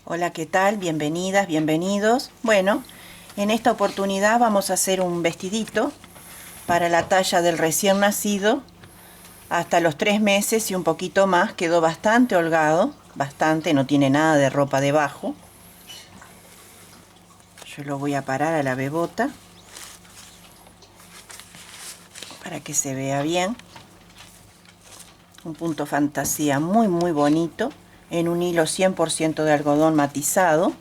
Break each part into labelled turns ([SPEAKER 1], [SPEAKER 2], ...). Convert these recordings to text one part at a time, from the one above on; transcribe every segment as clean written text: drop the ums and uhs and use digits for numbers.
[SPEAKER 1] Hola, ¿qué tal? Bienvenidas, bienvenidos. Bueno, en esta oportunidad vamos a hacer un vestidito para la talla del recién nacido hasta los 3 meses y un poquito más. Quedó bastante holgado, bastante, no tiene nada de ropa debajo. Yo lo voy a parar a la bebota para que se vea bien. Un punto fantasía muy bonito en un hilo 100% de algodón matizado.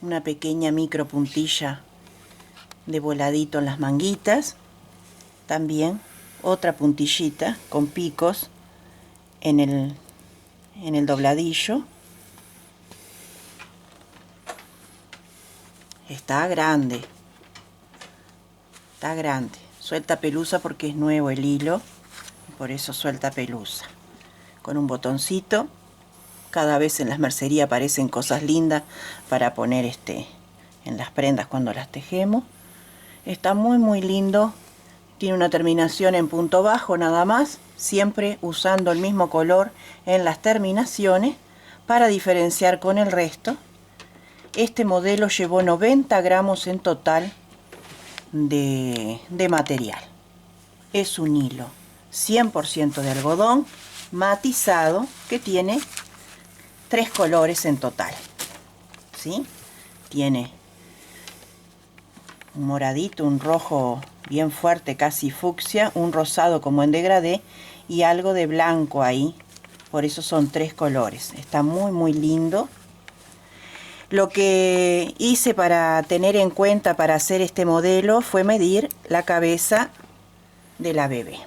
[SPEAKER 1] Una pequeña micro puntilla de voladito en las manguitas. También otra puntillita con picos en el dobladillo. Está grande. Está grande. Suelta pelusa porque es nuevo el hilo. Por eso suelta pelusa. Con un botoncito. Cada vez en las mercerías aparecen cosas lindas para poner en las prendas cuando las tejemos. Está muy lindo. Tiene una terminación en punto bajo nada más, siempre usando el mismo color en las terminaciones para diferenciar con el resto. Este modelo llevó 90 gramos en total de material. Es un hilo 100% de algodón matizado que tiene 3 colores en total, ¿sí? Tiene un moradito, un rojo bien fuerte, casi fucsia, un rosado como en degradé y algo de blanco ahí. Por eso son 3 colores. Está muy lindo. Lo que hice para tener en cuenta para hacer este modelo fue medir la cabeza de la bebé.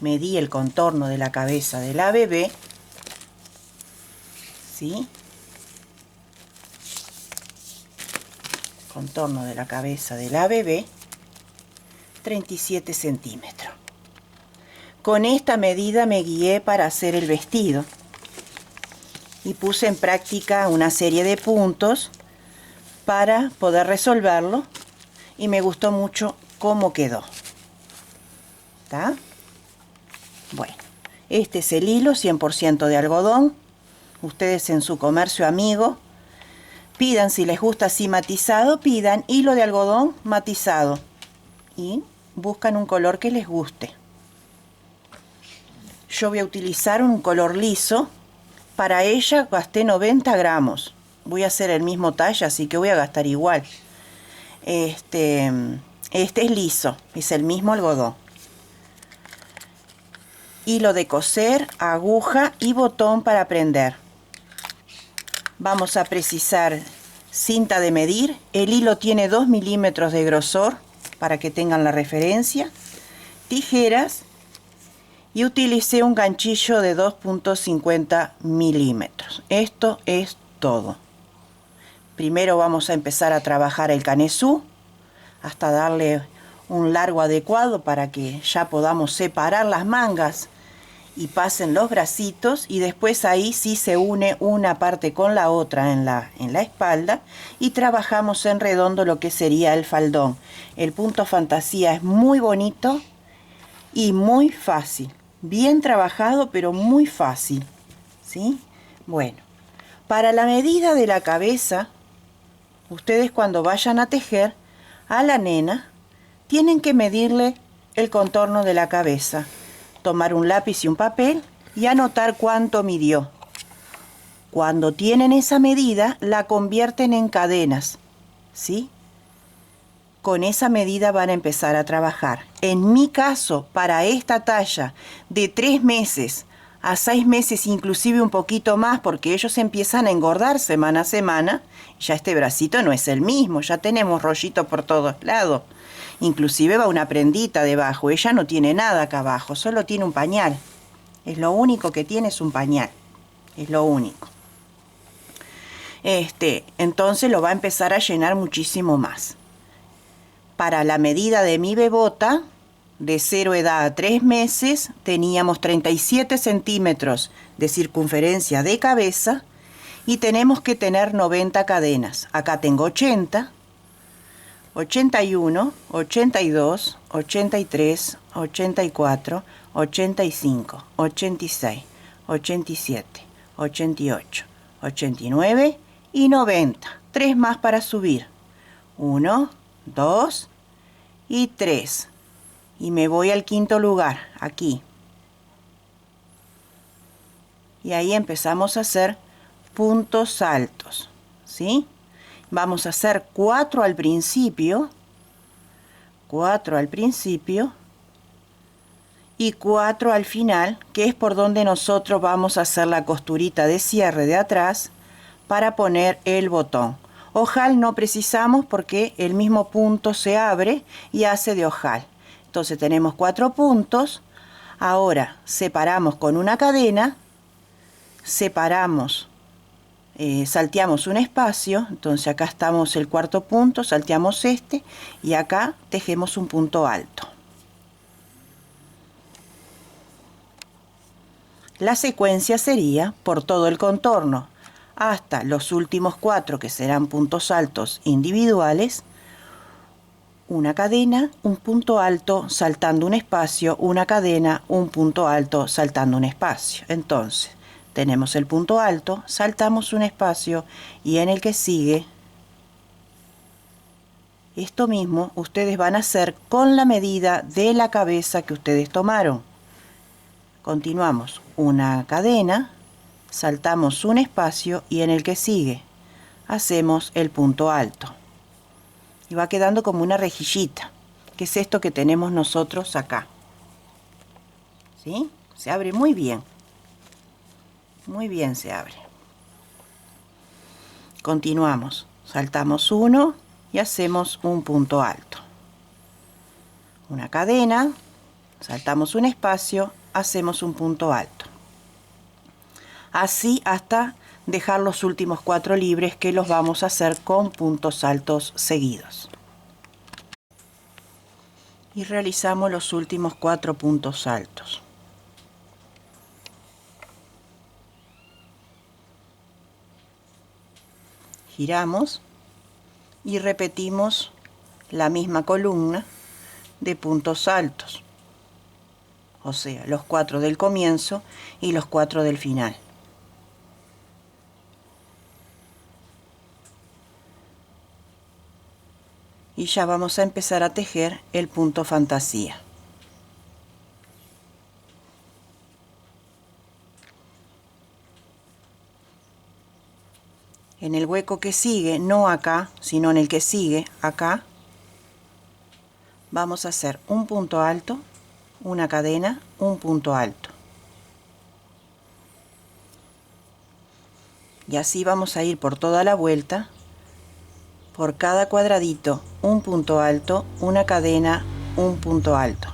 [SPEAKER 1] Medí el contorno de la cabeza de la bebé, ¿sí? Contorno de la cabeza de la bebé, 37 centímetros. Con esta medida me guié para hacer el vestido y puse en práctica una serie de puntos para poder resolverlo y me gustó mucho cómo quedó. ¿Está? Bueno, este es el hilo 100% de algodón. Ustedes en su comercio amigo pidan, si les gusta así matizado, pidan hilo de algodón matizado y buscan un color que les guste. Yo voy a utilizar un color liso. Para ella gasté 90 gramos. Voy a hacer el mismo talla, así que voy a gastar igual. Este es liso, es el mismo algodón. Hilo de coser, aguja y botón para prender. Vamos a precisar cinta de medir. El hilo tiene 2 milímetros de grosor para que tengan la referencia. Tijeras y utilicé un ganchillo de 2.50 milímetros. Esto es todo. Primero vamos a empezar a trabajar el canesú hasta darle un largo adecuado para que ya podamos separar las mangas y pasen los bracitos, y después ahí sí se une una parte con la otra en la espalda y trabajamos en redondo lo que sería el faldón. El punto fantasía es muy bonito y muy fácil, bien trabajado pero muy fácil, ¿sí? Bueno, para la medida de la cabeza, ustedes cuando vayan a tejer a la nena tienen que medirle el contorno de la cabeza, tomar un lápiz y un papel y anotar cuánto midió. Cuando tienen esa medida, la convierten en cadenas, ¿sí? Con esa medida van a empezar a trabajar. En mi caso, para esta talla de 3 meses a 6 meses, inclusive un poquito más, porque ellos empiezan a engordar semana a semana, ya este bracito no es el mismo, ya tenemos rollito por todos lados. Inclusive va una prendita debajo, ella no tiene nada acá abajo, solo tiene un pañal. Es lo único que tiene, es un pañal. Es lo único. Entonces lo va a empezar a llenar muchísimo más. Para la medida de mi bebota, de 0 edad a 3 meses, teníamos 37 centímetros de circunferencia de cabeza y tenemos que tener 90 cadenas. Acá tengo 80, 81, 82, 83, 84, 85, 86, 87, 88, 89 y 90. 3 más para subir. 1, 2 y 3. Y me voy al quinto lugar, aquí. Y ahí empezamos a hacer puntos altos, ¿sí? Vamos a hacer 4 al principio, 4 al principio y 4 al final, que es por donde nosotros vamos a hacer la costurita de cierre de atrás para poner el botón. Ojal no precisamos porque el mismo punto se abre y hace de ojal. Entonces tenemos 4 puntos. Ahora separamos con una cadena, separamos, salteamos un espacio. Entonces acá estamos el cuarto punto, salteamos este y acá tejemos un punto alto. La secuencia sería por todo el contorno hasta los últimos 4, que serán puntos altos individuales, una cadena, un punto alto, saltando un espacio, una cadena, un punto alto, saltando un espacio. Entonces, tenemos el punto alto, saltamos un espacio y en el que sigue, esto mismo ustedes van a hacer con la medida de la cabeza que ustedes tomaron. Continuamos una cadena, saltamos un espacio y en el que sigue hacemos el punto alto. Y va quedando como una rejillita, que es esto que tenemos nosotros acá. ¿Sí? Se abre muy bien. Muy bien se abre. Continuamos. Saltamos uno y hacemos un punto alto. Una cadena, saltamos un espacio, hacemos un punto alto. Así hasta dejar los últimos 4 libres, que los vamos a hacer con puntos altos seguidos. Y realizamos los últimos 4 puntos altos. Giramos y repetimos la misma columna de puntos altos, o sea, los 4 del comienzo y los 4 del final. Y ya vamos a empezar a tejer el punto fantasía. En el hueco que sigue, no acá, sino en el que sigue, acá, vamos a hacer un punto alto, una cadena, un punto alto. Y así vamos a ir por toda la vuelta, por cada cuadradito, un punto alto, una cadena, un punto alto.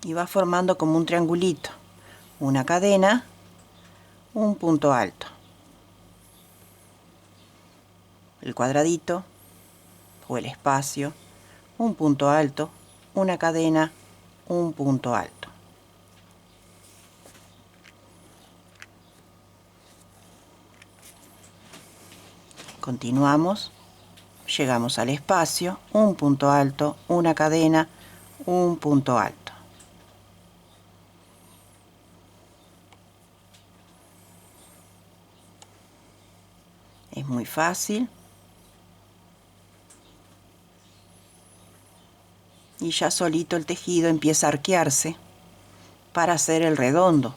[SPEAKER 1] Y va formando como un triangulito, una cadena, un punto alto. El cuadradito o el espacio, un punto alto, una cadena, un punto alto. Continuamos, llegamos al espacio, un punto alto, una cadena, un punto alto. Es muy fácil. Y ya solito el tejido empieza a arquearse para hacer el redondo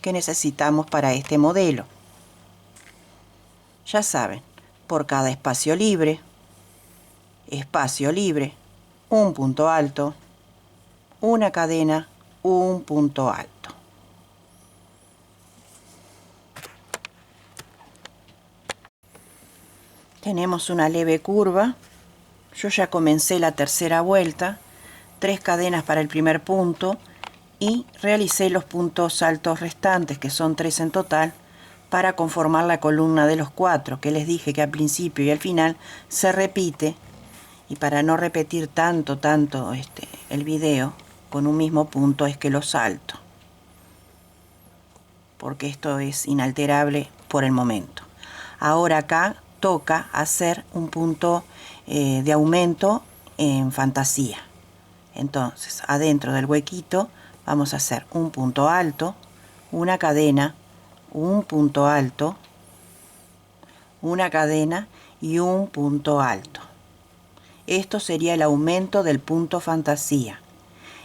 [SPEAKER 1] que necesitamos para este modelo. Ya saben, por cada espacio libre, un punto alto, una cadena, un punto alto. Tenemos una leve curva. Yo ya comencé la tercera vuelta, 3 cadenas para el primer punto y realicé los puntos altos restantes, que son 3 en total, para conformar la columna de los 4, que les dije que al principio y al final se repite, y para no repetir tanto el video con un mismo punto es que lo salto, porque esto es inalterable por el momento. Ahora acá toca hacer un punto de aumento en fantasía. Entonces adentro del huequito vamos a hacer un punto alto, una cadena, un punto alto, una cadena y un punto alto. Esto sería el aumento del punto fantasía.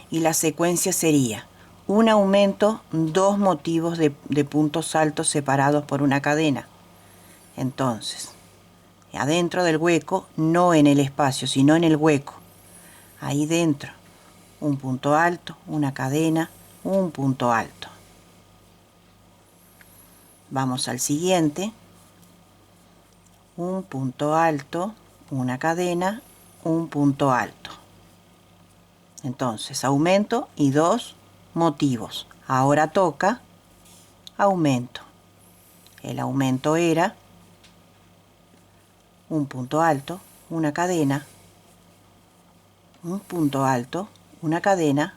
[SPEAKER 1] Y la secuencia sería un aumento, dos motivos de puntos altos separados por una cadena. Entonces, adentro del hueco, no en el espacio, sino en el hueco. Ahí dentro, un punto alto, una cadena, un punto alto. Vamos al siguiente. Un punto alto, una cadena, un punto alto. Entonces, aumento y dos motivos. Ahora toca aumento. El aumento era un punto alto, una cadena, un punto alto, una cadena,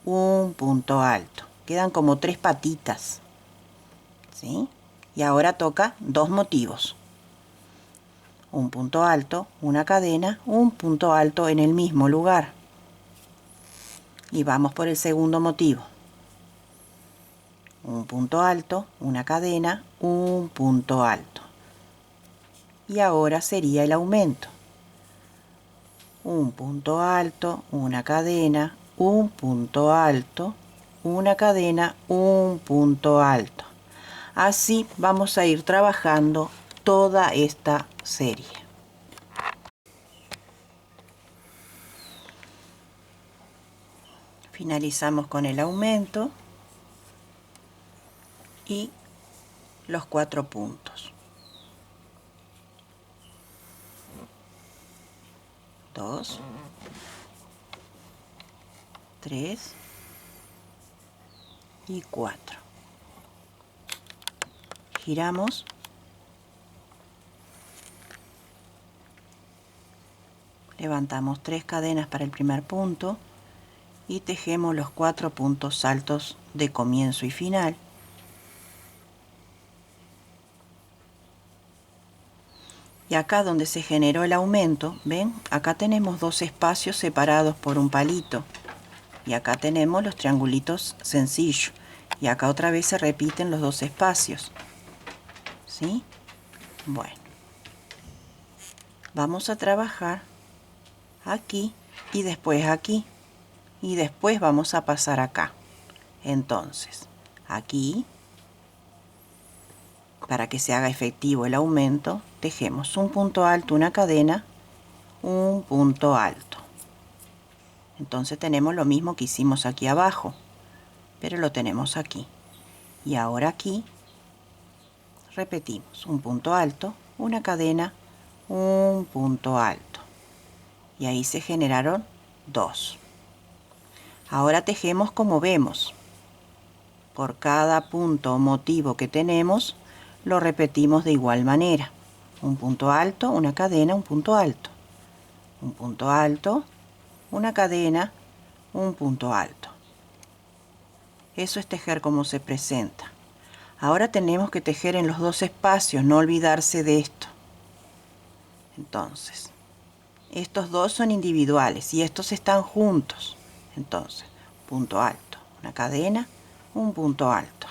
[SPEAKER 1] un punto alto. Quedan como tres patitas, ¿sí? Y ahora toca dos motivos. Un punto alto, una cadena, un punto alto en el mismo lugar. Y vamos por el segundo motivo. Un punto alto, una cadena, un punto alto. Y ahora sería el aumento. Un punto alto, una cadena, un punto alto, una cadena, un punto alto. Así vamos a ir trabajando toda esta serie. Finalizamos con el aumento y los 4 puntos. 2, 3 y 4. Giramos. Levantamos 3 cadenas para el primer punto y tejemos los 4 puntos altos de comienzo y final. Y acá donde se generó el aumento, ¿ven? Acá tenemos dos espacios separados por un palito. Y acá tenemos los triangulitos sencillos. Y acá otra vez se repiten los dos espacios. ¿Sí? Bueno. Vamos a trabajar aquí y después aquí. Y después vamos a pasar acá. Entonces, aquí, para que se haga efectivo el aumento, tejemos un punto alto, una cadena, un punto alto. Entonces tenemos lo mismo que hicimos aquí abajo, pero lo tenemos aquí. Y ahora aquí repetimos un punto alto, una cadena, un punto alto. Y ahí se generaron 2. Ahora tejemos como vemos. Por cada punto o motivo que tenemos, lo repetimos de igual manera. Un punto alto, una cadena, un punto alto. Un punto alto, una cadena, un punto alto. Eso es tejer como se presenta. Ahora tenemos que tejer en los dos espacios, no olvidarse de esto. Entonces, estos dos son individuales y estos están juntos. Entonces, punto alto, una cadena, un punto alto.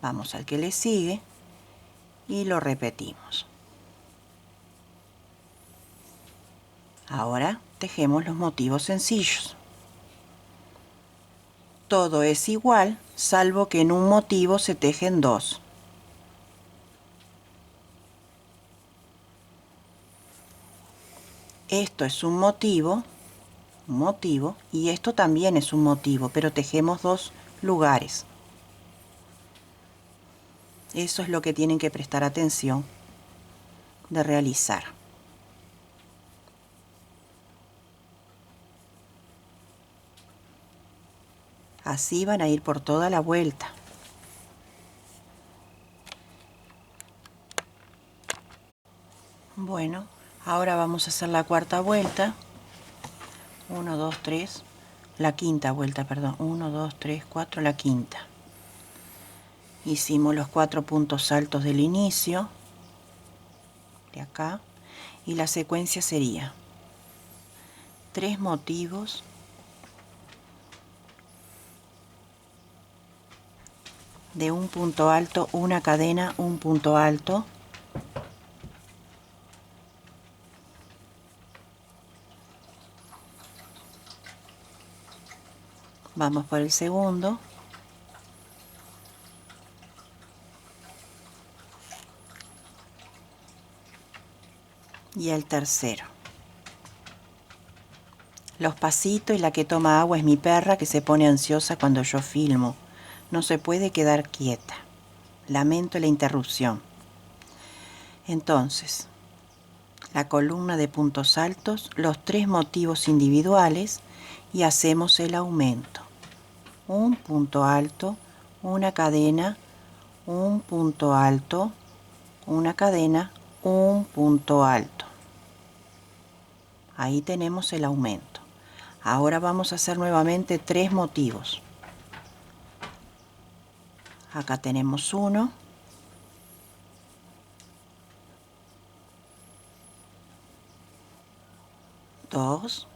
[SPEAKER 1] Vamos al que le sigue y lo repetimos. Ahora tejemos los motivos sencillos. Todo es igual, salvo que en un motivo se tejen 2. Esto es un motivo, y esto también es un motivo, pero tejemos 2 lugares. Eso es lo que tienen que prestar atención de realizar. Así van a ir por toda la vuelta. Bueno, ahora vamos a hacer la cuarta vuelta. 1, 2, 3. La quinta vuelta, perdón. 1, 2, 3, 4, la quinta. Hicimos los 4 puntos altos del inicio. De acá. Y la secuencia sería 3 motivos, de un punto alto, una cadena, un punto alto. Vamos por el segundo. Y el tercero. Los pasitos y la que toma agua es mi perra, que se pone ansiosa cuando yo filmo. No se puede quedar quieta. Lamento la interrupción. Entonces, la columna de puntos altos, los 3 motivos individuales y hacemos el aumento. Un punto alto, una cadena, un punto alto, una cadena, un punto alto. Ahí tenemos el aumento. Ahora vamos a hacer nuevamente 3 motivos. Acá tenemos 1, 2,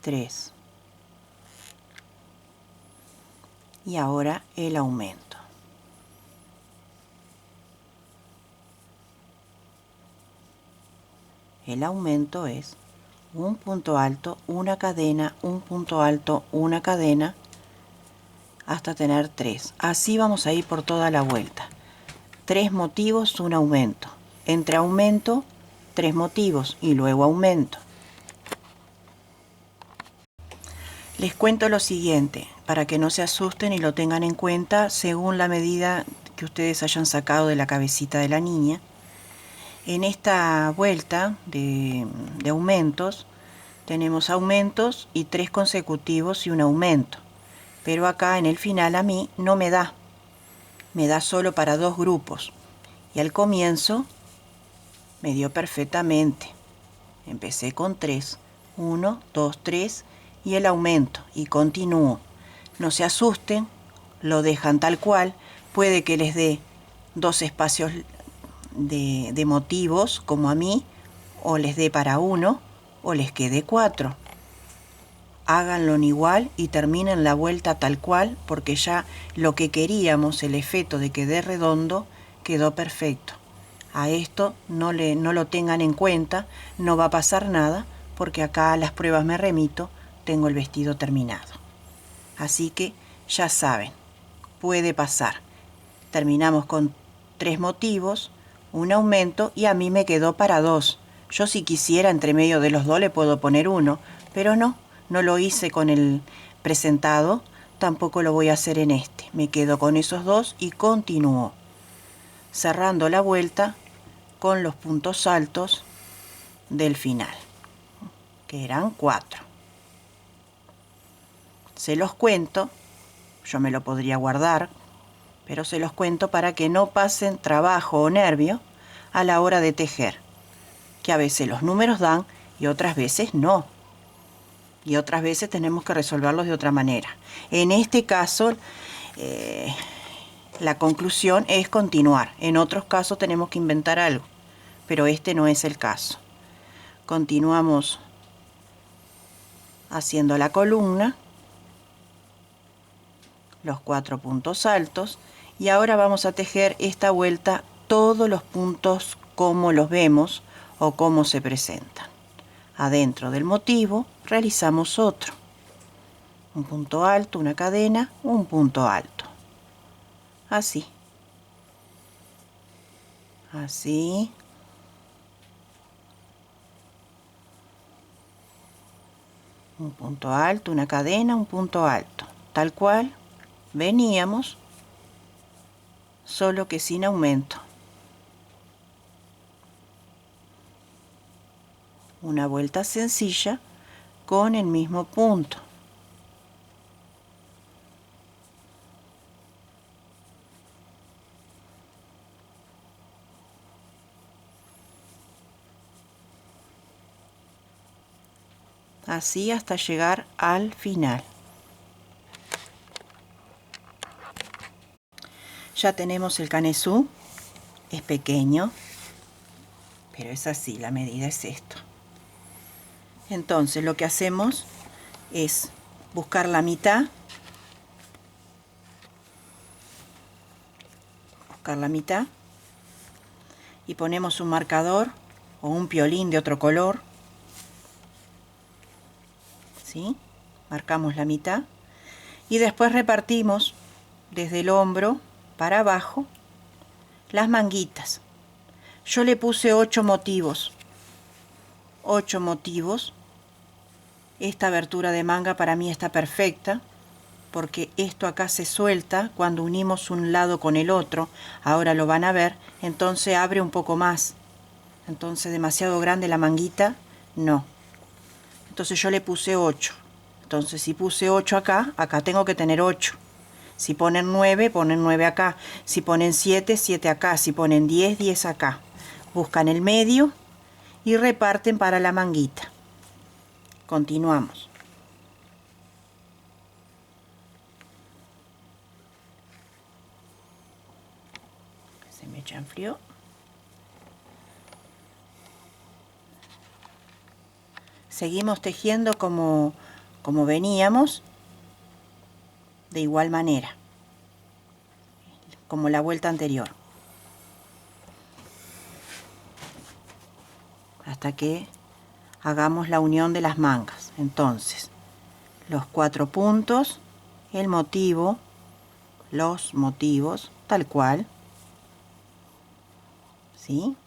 [SPEAKER 1] 3. Y ahora el aumento. El aumento es un punto alto, una cadena, un punto alto, una cadena, hasta tener 3. Así vamos a ir por toda la vuelta. 3 motivos, un aumento. Entre aumento, 3 motivos y luego aumento. Les cuento lo siguiente, para que no se asusten y lo tengan en cuenta según la medida que ustedes hayan sacado de la cabecita de la niña. En esta vuelta de aumentos, tenemos aumentos y 3 consecutivos y un aumento. Pero acá en el final a mí no me da. Me da solo para 2 grupos. Y al comienzo me dio perfectamente. Empecé con 3. 1, 2, 3 y el aumento. Y continúo. No se asusten, lo dejan tal cual. Puede que les dé 2 espacios de motivos como a mí, o les dé para 1 o les quede 4. Háganlo en igual y terminen la vuelta tal cual, porque ya lo que queríamos, el efecto de que dé redondo, quedó perfecto. A esto no lo tengan en cuenta, no va a pasar nada, porque acá a las pruebas me remito, tengo el vestido terminado. Así que ya saben, puede pasar. Terminamos con 3 motivos, un aumento y a mí me quedó para 2. Yo si quisiera entre medio de los 2 le puedo poner 1, pero no lo hice con el presentado, tampoco lo voy a hacer en este. Me quedo con esos 2 y continúo. Cerrando la vuelta con los puntos altos del final, que eran 4. Se los cuento, yo me lo podría guardar, pero se los cuento para que no pasen trabajo o nervio a la hora de tejer, que a veces los números dan y otras veces no. Y otras veces tenemos que resolverlos de otra manera. En este caso, la conclusión es continuar. En otros casos tenemos que inventar algo, pero este no es el caso. Continuamos haciendo la columna, los 4 puntos altos, y ahora vamos a tejer esta vuelta todos los puntos como los vemos o como se presentan. Adentro del motivo realizamos otro. Un punto alto, una cadena, un punto alto. Así. Así. Un punto alto, una cadena, un punto alto. Tal cual veníamos, solo que sin aumento. Una vuelta sencilla con el mismo punto. Así hasta llegar al final. Ya tenemos el canesú, es pequeño, pero es así, la medida es esto. Entonces lo que hacemos es buscar la mitad, y ponemos un marcador o un piolín de otro color, ¿sí? Marcamos la mitad y después repartimos desde el hombro para abajo las manguitas. Yo le puse 8 motivos. 8 motivos. Esta abertura de manga para mí está perfecta, porque esto acá se suelta cuando unimos un lado con el otro. Ahora lo van a ver, entonces abre un poco más. Entonces demasiado grande la manguita, no. Entonces yo le puse 8. Entonces si puse 8 acá, acá tengo que tener 8. Si ponen 9, ponen 9 acá. Si ponen 7, 7 acá. Si ponen 10, 10 acá. Buscan el medio y reparten para la manguita. Continuamos. Se me chanfrió. Seguimos tejiendo como veníamos, de igual manera, como la vuelta anterior, hasta que hagamos la unión de las mangas. Entonces, los 4 puntos, el motivo, los motivos, tal cual, ¿sí?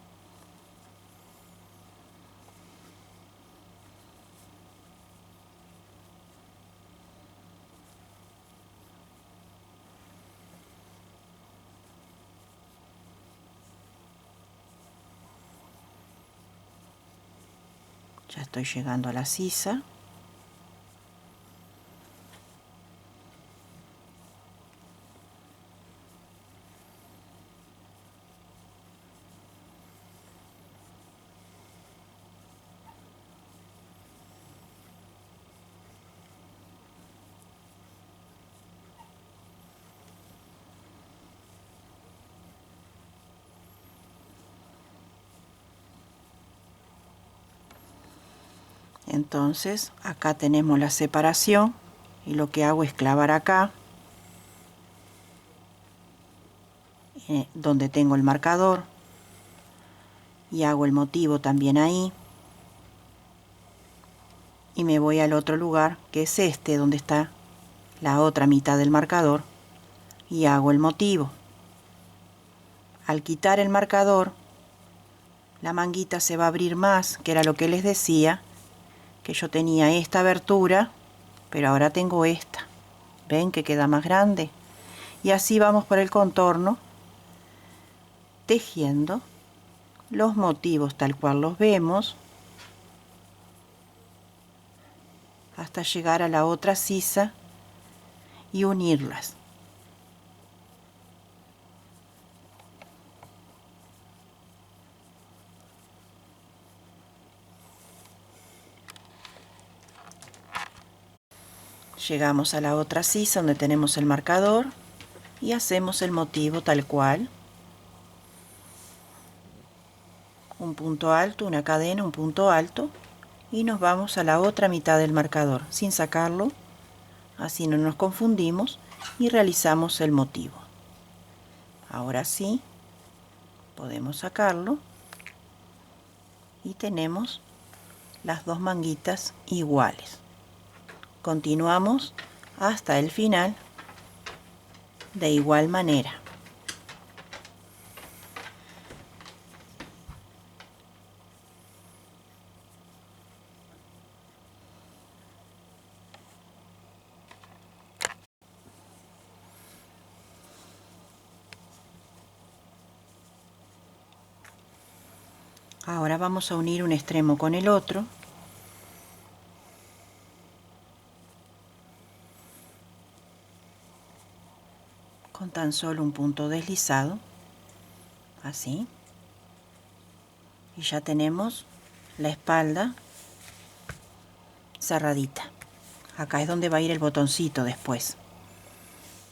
[SPEAKER 1] Ya estoy llegando a la sisa. Entonces acá tenemos la separación y lo que hago es clavar acá donde tengo el marcador y hago el motivo también ahí y me voy al otro lugar que es este donde está la otra mitad del marcador y hago el motivo. Al quitar el marcador la manguita se va a abrir más, que era lo que les decía, que yo tenía esta abertura, pero ahora tengo esta. ¿Ven que queda más grande? Y así vamos por el contorno, tejiendo los motivos tal cual los vemos, hasta llegar a la otra sisa y unirlas. Llegamos a la otra sisa donde tenemos el marcador y hacemos el motivo tal cual. Un punto alto, una cadena, un punto alto y nos vamos a la otra mitad del marcador sin sacarlo, así no nos confundimos y realizamos el motivo. Ahora sí, podemos sacarlo y tenemos las dos manguitas iguales. Continuamos hasta el final de igual manera. Ahora vamos a unir un extremo con el otro. Con tan solo un punto deslizado, así. Y ya tenemos la espalda cerradita. Acá es donde va a ir el botoncito después.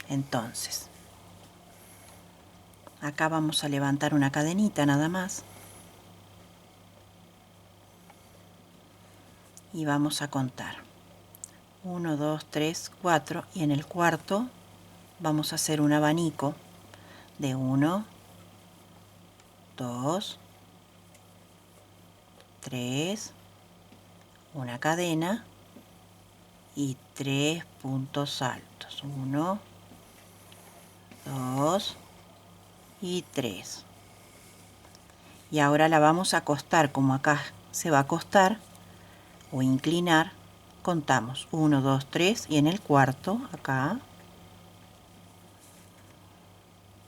[SPEAKER 1] Entonces, acá vamos a levantar una cadenita nada más. Y vamos a contar 1, 2, 3, 4 y en el cuarto vamos a hacer un abanico de 1, 2, 3, una cadena y 3 puntos altos. 1, 2 y 3. Y ahora la vamos a acostar, como acá se va a acostar o inclinar, contamos 1, 2, 3 y en el cuarto, acá,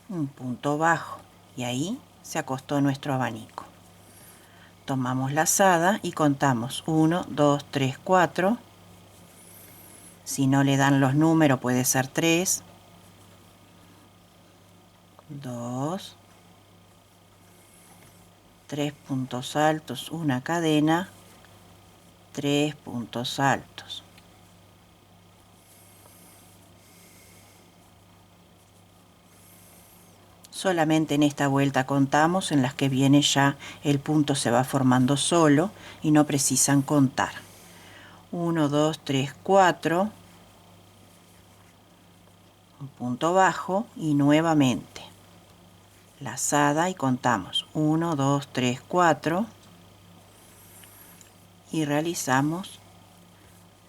[SPEAKER 1] un punto bajo y ahí se acostó nuestro abanico. Tomamos la lazada y contamos 1, 2, 3, 4. Si no le dan los números puede ser 3, 2, 3 puntos altos, una cadena, 3 puntos altos. Solamente en esta vuelta contamos, en las que viene ya el punto se va formando solo y no precisan contar. 1, 2, 3, 4, un punto bajo y nuevamente lazada y contamos 1, 2, 3, 4 y realizamos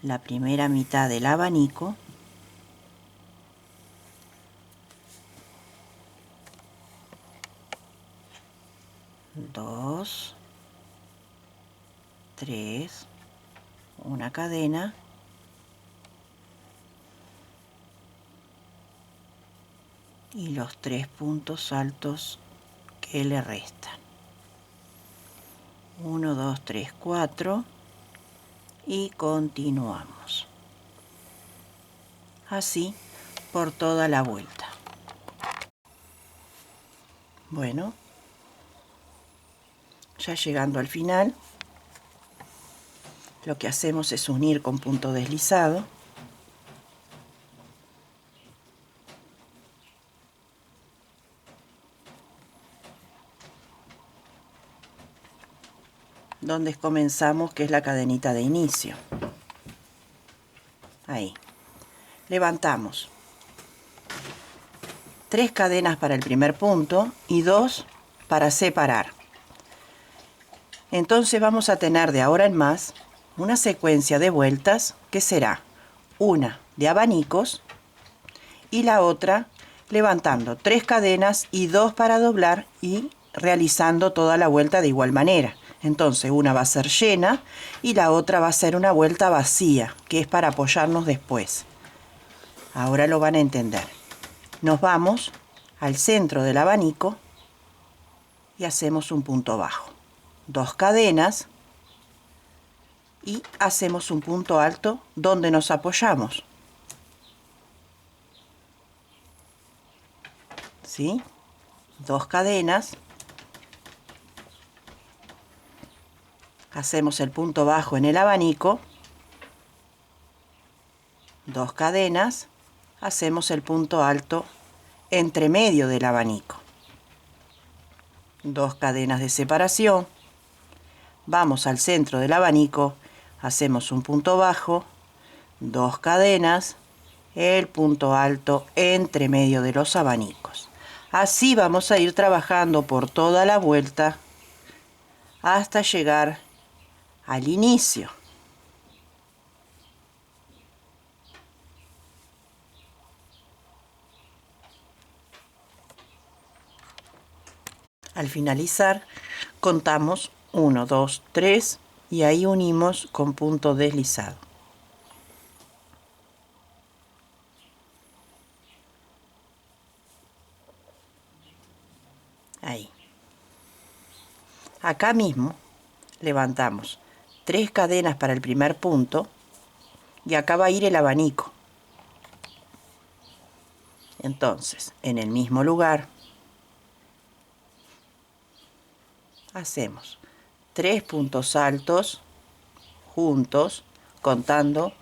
[SPEAKER 1] la primera mitad del abanico. Dos, 3, una cadena y los 3 puntos altos que le restan. 1, 2, 3, 4 y continuamos. Así por toda la vuelta. Bueno, ya llegando al final, lo que hacemos es unir con punto deslizado. Donde comenzamos, que es la cadenita de inicio. Ahí. Levantamos 3 cadenas para el primer punto y 2 para separar. Entonces vamos a tener de ahora en más una secuencia de vueltas que será una de abanicos y la otra levantando 3 cadenas y 2 para doblar y realizando toda la vuelta de igual manera. Entonces una va a ser llena y la otra va a ser una vuelta vacía, que es para apoyarnos después. Ahora lo van a entender. Nos vamos al centro del abanico y hacemos un punto bajo. 2 cadenas y hacemos un punto alto donde nos apoyamos. ¿Sí? 2 cadenas. Hacemos el punto bajo en el abanico. 2 cadenas. Hacemos el punto alto entre medio del abanico. 2 cadenas de separación. Vamos al centro del abanico, hacemos un punto bajo, 2 cadenas, el punto alto entre medio de los abanicos. Así vamos a ir trabajando por toda la vuelta hasta llegar al inicio. Al finalizar, contamos 1, 2, 3 y ahí unimos con punto deslizado. Ahí. Acá mismo levantamos 3 cadenas para el primer punto y acá va a ir el abanico. Entonces, en el mismo lugar, hacemos 3 puntos altos juntos, contando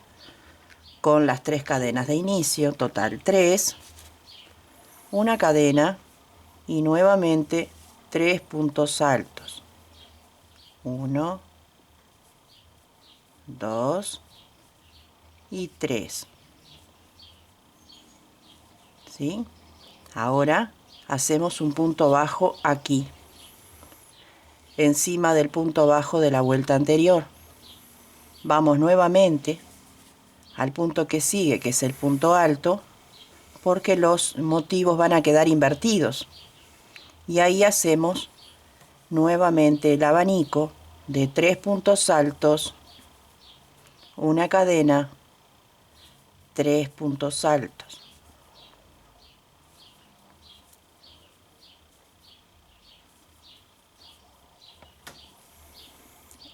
[SPEAKER 1] con las 3 cadenas de inicio, total 3, una cadena y nuevamente 3 puntos altos. 1, 2 y 3. ¿Sí? Ahora hacemos un punto bajo aquí, encima del punto bajo de la vuelta anterior. Vamos nuevamente al punto que sigue, que es el punto alto, porque los motivos van a quedar invertidos. Y ahí hacemos nuevamente el abanico de 3 puntos altos, una cadena, 3 puntos altos.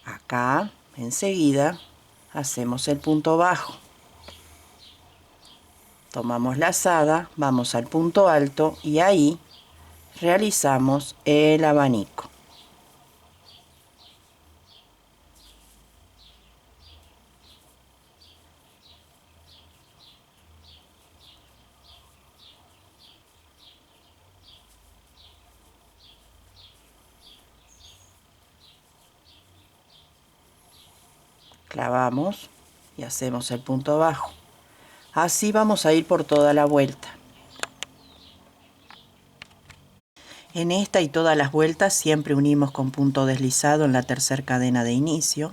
[SPEAKER 1] Acá, enseguida, hacemos el punto bajo. Tomamos la lazada, vamos al punto alto y ahí realizamos el abanico. Clavamos y hacemos el punto bajo. Así vamos a ir por toda la vuelta. En esta y todas las vueltas siempre unimos con punto deslizado en la tercera cadena de inicio.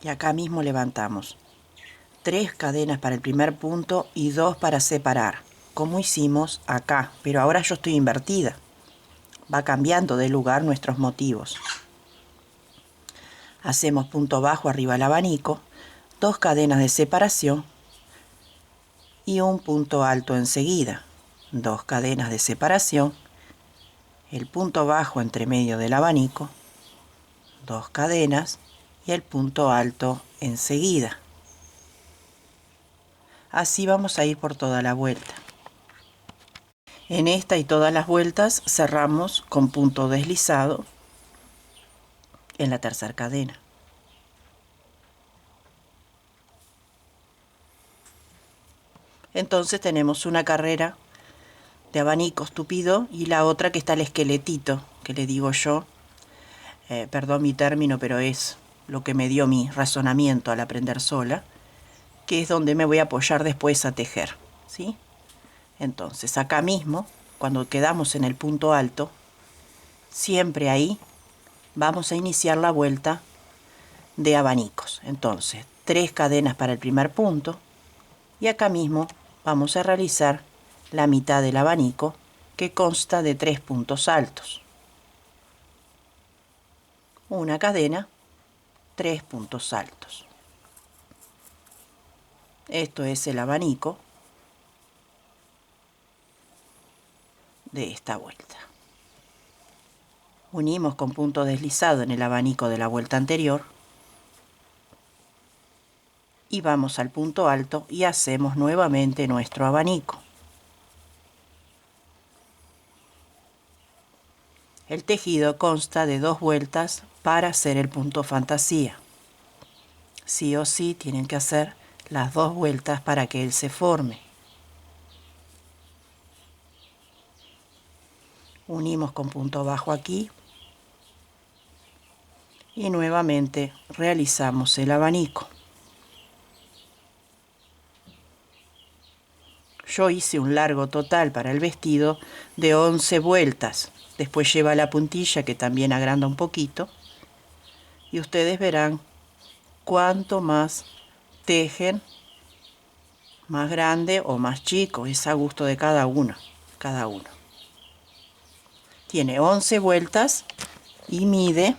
[SPEAKER 1] Y acá mismo levantamos 3 cadenas para el primer punto y 2 para separar, como hicimos acá, pero ahora yo estoy invertida. Va cambiando de lugar nuestros motivos. Hacemos punto bajo arriba del abanico, 2 cadenas de separación y un punto alto enseguida, 2 cadenas de separación, el punto bajo entre medio del abanico, 2 cadenas y el punto alto enseguida. Así vamos a ir por toda la vuelta. En esta y todas las vueltas cerramos con punto deslizado en la tercera cadena. Entonces tenemos una carrera de abanico tupido y la otra que está el esqueletito, que le digo yo, perdón mi término, pero es lo que me dio mi razonamiento al aprender sola, que es donde me voy a apoyar después a tejer, ¿sí? Entonces acá mismo, cuando quedamos en el punto alto, siempre ahí vamos a iniciar la vuelta de abanicos. Entonces 3 cadenas para el primer punto y acá mismo vamos a realizar la mitad del abanico, que consta de 3 puntos altos. Una cadena, 3 puntos altos. Esto es el abanico de esta vuelta. Unimos con punto deslizado en el abanico de la vuelta anterior y vamos al punto alto y hacemos nuevamente nuestro abanico. El tejido consta de 2 vueltas para hacer el punto fantasía. Sí o sí tienen que hacer las 2 vueltas para que él se forme. Unimos con punto bajo aquí y nuevamente realizamos el abanico. Yo hice un largo total para el vestido de 11 vueltas. Después lleva la puntilla que también agranda un poquito. Y ustedes verán cuánto más tejen, más grande o más chico. Es a gusto de cada uno. Tiene 11 vueltas y mide.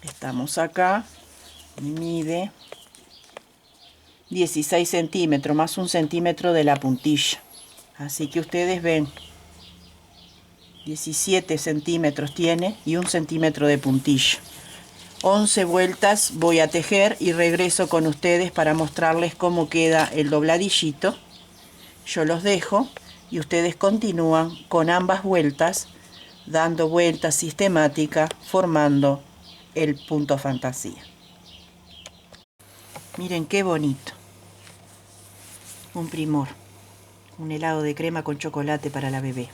[SPEAKER 1] Estamos acá. Y mide 16 centímetros más 1 centímetro de la puntilla. Así que ustedes ven, 17 centímetros tiene y 1 centímetro de puntilla. 11 vueltas voy a tejer y regreso con ustedes para mostrarles cómo queda el dobladillito. Yo los dejo y ustedes continúan con ambas vueltas, dando vueltas sistemáticas, formando el punto fantasía. Miren qué bonito. Un primor. un helado de crema con chocolate para la bebé.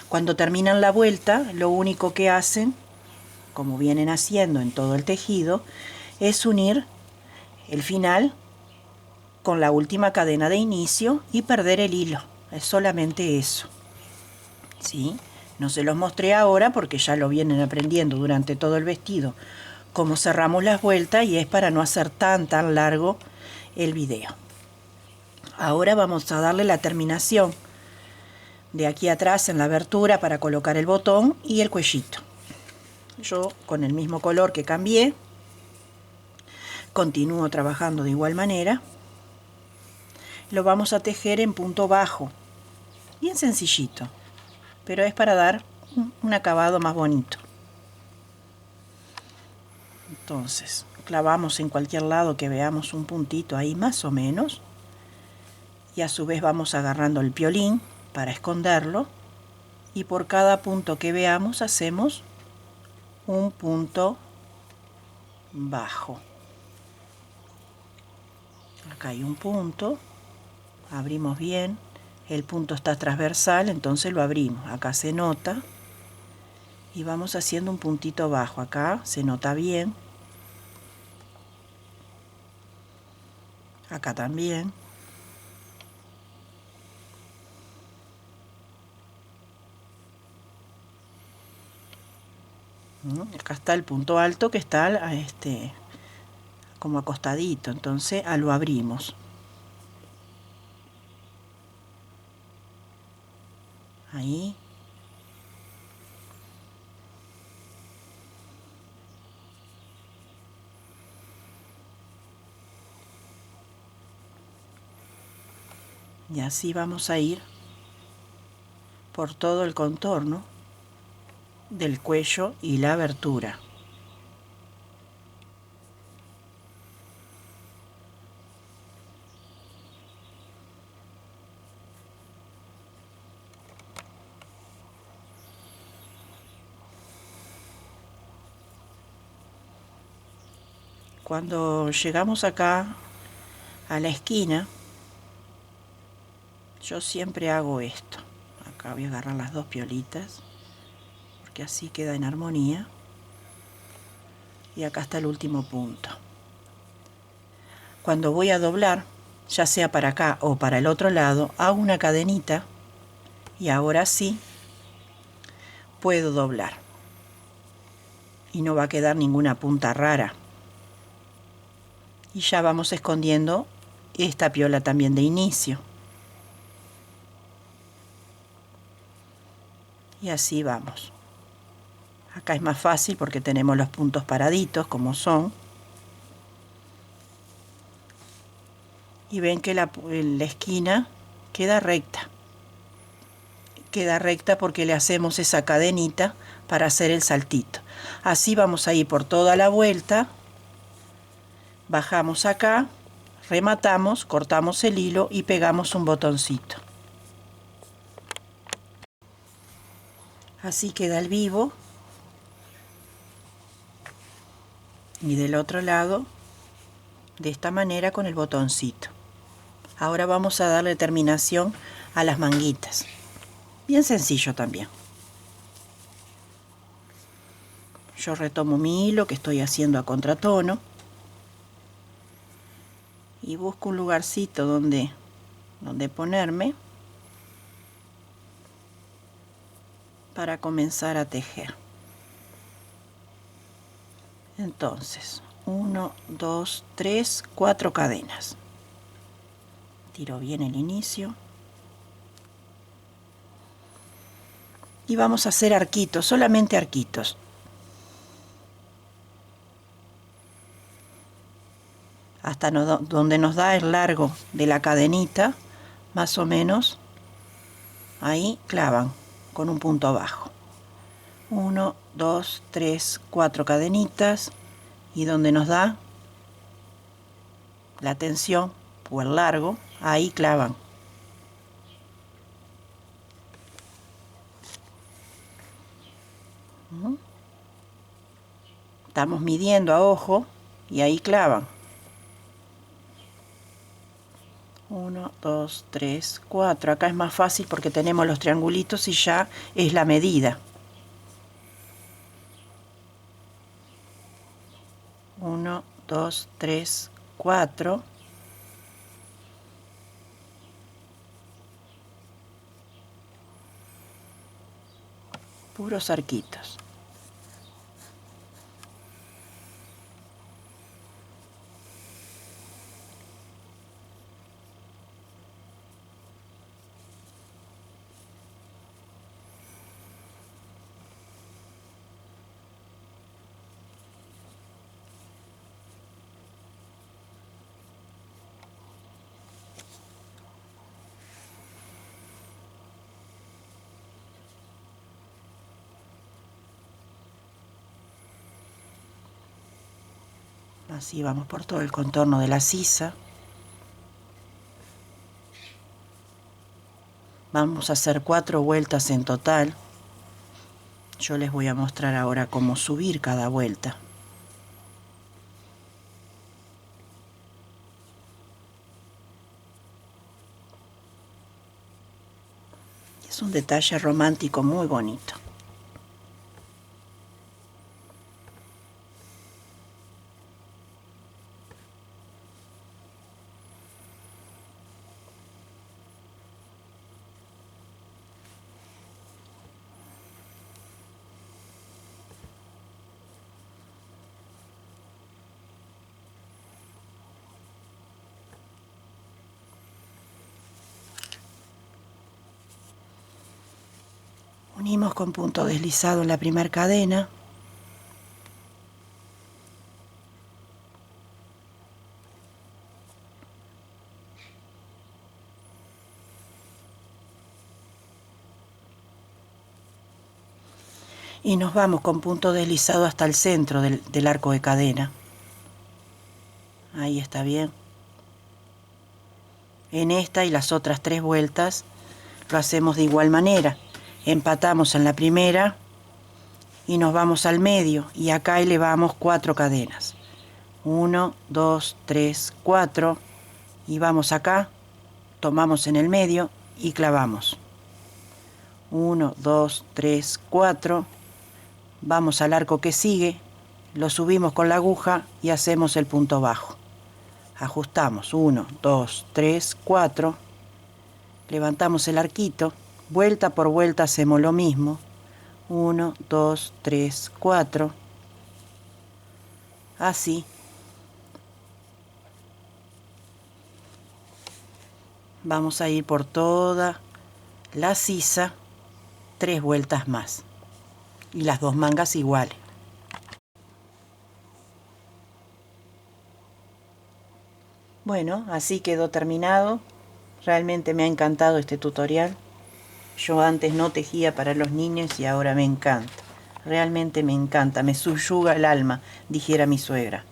[SPEAKER 1] Cuando terminan la vuelta, lo único que hacen, como vienen haciendo en todo el tejido, es unir el final con la última cadena de inicio y perder el hilo. Es solamente eso. ¿Sí? No se los mostré ahora porque ya lo vienen aprendiendo durante todo el vestido, cómo cerramos las vueltas, y es para no hacer tan largo el video. Ahora vamos a darle la terminación de aquí atrás en la abertura para colocar el botón y el cuellito. Yo con el mismo color que cambié continúo trabajando de igual manera. Lo vamos a tejer en punto bajo, bien sencillito, pero es para dar un acabado más bonito. Entonces clavamos en cualquier lado que veamos un puntito ahí más o menos, y a su vez vamos agarrando el piolín para esconderlo, y por cada punto que veamos hacemos un punto bajo. Acá hay un punto, abrimos bien, el punto está transversal, entonces lo abrimos, acá se nota, y vamos haciendo un puntito bajo, acá se nota bien, acá también. Acá está el punto alto que está como acostadito, entonces lo abrimos. Ahí. Y así vamos a ir por todo el contorno del cuello y la abertura. Cuando llegamos acá a la esquina, yo siempre hago esto. Acá voy a agarrar las dos piolitas, porque así queda en armonía. Y acá está el último punto. Cuando voy a doblar, ya sea para acá o para el otro lado, hago una cadenita, y ahora sí puedo doblar. Y no va a quedar ninguna punta rara. Y ya vamos escondiendo esta piola también de inicio. Y así vamos. Acá es más fácil porque tenemos los puntos paraditos como son. Y ven que la esquina queda recta. Queda recta porque le hacemos esa cadenita para hacer el saltito. Así vamos a ir por toda la vuelta. Bajamos acá, rematamos, cortamos el hilo y pegamos un botoncito. Así queda el vivo. Y del otro lado, de esta manera con el botoncito. Ahora vamos a darle terminación a las manguitas. Bien sencillo también. Yo retomo mi hilo que estoy haciendo a contratono. Y busco un lugarcito donde ponerme para comenzar a tejer. Entonces, 1, 2, 3, 4 cadenas. Tiro bien el inicio. Y vamos a hacer arquitos, solamente arquitos. Hasta donde nos da el largo de la cadenita, más o menos, ahí clavan con un punto abajo. 1, 2, 3, 4 cadenitas, y donde nos da la tensión o el largo, ahí clavan. Estamos midiendo a ojo y ahí clavan. 1, 2, 3, 4. Acá es más fácil porque tenemos los triangulitos y ya es la medida. 1, 2, 3, 4. Puros arquitos. Así vamos por todo el contorno de la sisa. Vamos a hacer 4 vueltas en total. Yo les voy a mostrar ahora cómo subir cada vuelta. Es un detalle romántico muy bonito. Unimos con punto deslizado en la primera cadena. Y nos vamos con punto deslizado hasta el centro del arco de cadena. Ahí está bien. En esta y las otras 3 vueltas lo hacemos de igual manera. Empatamos en la primera y nos vamos al medio y acá elevamos 4 cadenas. 1, 2, 3, 4 y vamos acá, tomamos en el medio y clavamos. 1, 2, 3, 4. Vamos al arco que sigue, lo subimos con la aguja y hacemos el punto bajo. Ajustamos 1, 2, 3, 4. Levantamos el arquito. Vuelta por vuelta hacemos lo mismo. 1, 2, 3, 4. Así. Vamos a ir por toda la sisa 3 vueltas más. Y las 2 mangas iguales. Bueno, así quedó terminado. Realmente me ha encantado este tutorial. Yo antes no tejía para los niños y ahora me encanta. Realmente me encanta, me subyuga el alma, dijera mi suegra.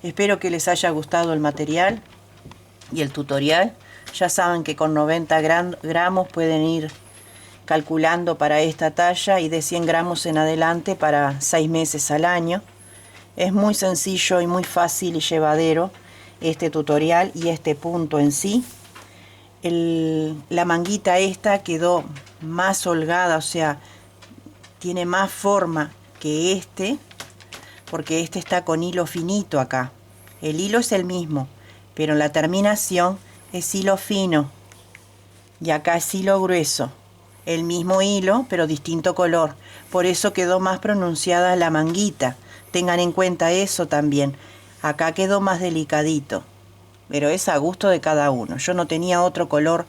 [SPEAKER 1] Espero que les haya gustado el material y el tutorial. Ya saben que con 90 gramos pueden ir calculando para esta talla y de 100 gramos en adelante para 6 meses al año. Es muy sencillo y muy fácil y llevadero este tutorial y este punto en sí. La manguita esta quedó más holgada, o sea, tiene más forma que este, porque este está con hilo finito acá. El hilo es el mismo, pero la terminación es hilo fino y acá es hilo grueso. El mismo hilo, pero distinto color. Por eso quedó más pronunciada la manguita. Tengan en cuenta eso también. Acá quedó más delicadito, pero es a gusto de cada uno. Yo no tenía otro color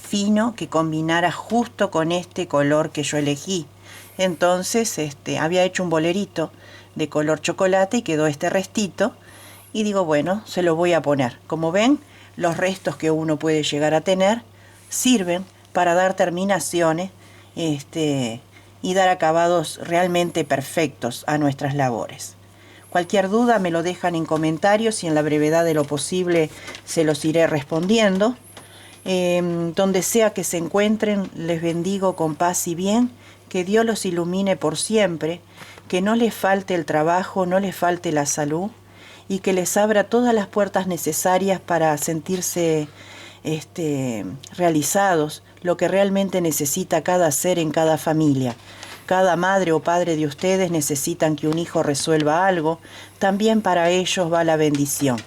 [SPEAKER 1] fino que combinara justo con este color que yo elegí. Entonces había hecho un bolerito de color chocolate y quedó este restito. Y digo, bueno, se lo voy a poner. Como ven, los restos que uno puede llegar a tener sirven para dar terminaciones y dar acabados realmente perfectos a nuestras labores. Cualquier duda me lo dejan en comentarios y en la brevedad de lo posible se los iré respondiendo. Donde sea que se encuentren, les bendigo con paz y bien, que Dios los ilumine por siempre, que no les falte el trabajo, no les falte la salud y que les abra todas las puertas necesarias para sentirse realizados lo que realmente necesita cada ser en cada familia. Cada madre o padre de ustedes necesitan que un hijo resuelva algo, también para ellos va la bendición.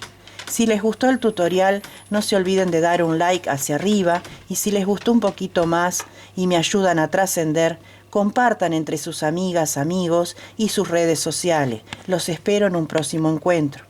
[SPEAKER 1] Si les gustó el tutorial, no se olviden de dar un like hacia arriba, y si les gustó un poquito más y me ayudan a trascender, compartan entre sus amigas, amigos y sus redes sociales. Los espero en un próximo encuentro.